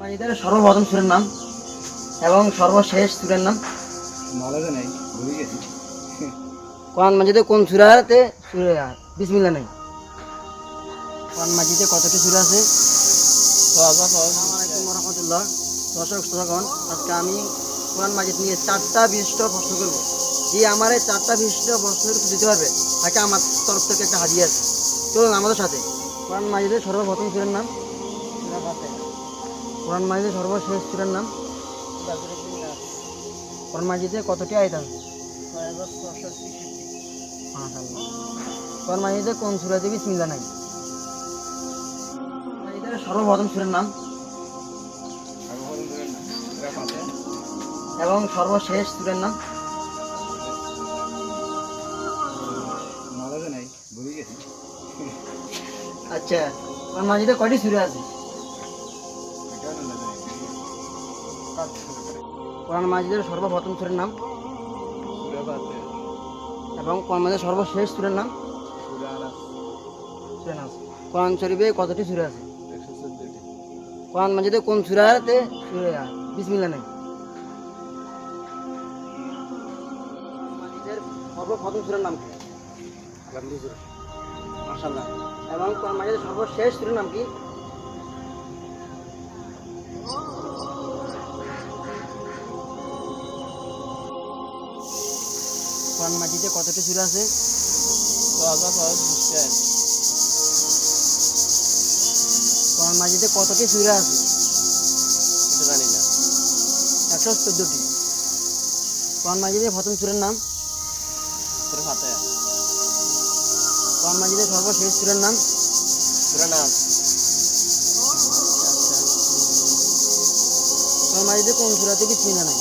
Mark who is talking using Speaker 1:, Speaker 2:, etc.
Speaker 1: মাজিদের সর্বপ্রথম সূরার নাম এবং সর্বশেষ সূরার নাম
Speaker 2: নলেজে নেই, ভুলে গেছি।
Speaker 1: কোরআন মাজিদে কোন সূরাতে সূরা বিসমিল্লাহ নাই? কোরআন মাজিদে কতটি সূরা আছে? আসসালামু আলাইকুম ওয়া রাহমাতুল্লাহ। দর্শক শ্রোতাগণ, আজকে আমি কোরআন মাজিদ নিয়ে 4টা বিশিষ্ট প্রশ্ন করব। যে আমার এই 4টা বিশিষ্ট প্রশ্নের উত্তর দিতে পারবে তাকে আমার তরফ থেকে একটা হাদিয়া আছে। চলুন আমাদের সাথে। কোরআন মাজিদের সর্বপ্রথম সূরার নাম? সূরা ফাতিহা। কোরআন মাজিদের সর্বশেষ সূরার নাম? কোরআন মাজিদে কতটি আয়াত আছে? মাশাআল্লাহ। কোরআন মাজিদে কোন সূরাতে বিসমিল্লাহ নাই? মাজিদের সর্বপ্রথম সূরার নাম এবং সর্বশেষ সূরার নাম?
Speaker 2: নলেজে নেই, ভুলে গেছি।
Speaker 1: আচ্ছা, কোরআন মাজিদে কয়টি সূরা আছে?
Speaker 2: এটাও নলেজে নেই।
Speaker 1: কোরআন মাজিদের সর্বপ্রথম সূরার নাম
Speaker 2: সূরা ফাতিহা,
Speaker 1: এবং কোরআন মাজিদের সর্বশেষ সূরার নাম?
Speaker 2: সূরা আনাস,
Speaker 1: সূরা নাস। কোরআন শরীফে কতটি সূরা আছে?
Speaker 2: 114টি।
Speaker 1: কোরআন মাজিদে কোন সূরাতে সূরা বিসমিল্লাহ নাই? কোরআন মাজিদের সর্বপ্রথম সূরার নাম কি? মাশাআল্লাহ। এবং কোরআন মাজিদের সর্বশেষ সূরার নাম কি? কোরআন মাজিদে কতটি সূরা আছে? কোরআন মাজিদে কতটি সূরা আছে?
Speaker 2: এটা জানি না।
Speaker 1: 114টি। কোরআন মাজিদের প্রথম সূরার নাম?
Speaker 2: সূরা ফাতিহা,
Speaker 1: কোরআন মাজিদের সর্বশেষ সূরার নাম?
Speaker 2: সূরা নাস,
Speaker 1: কোরআন মাজিদে কোন সূরাতে বিসমিল্লাহ নাই?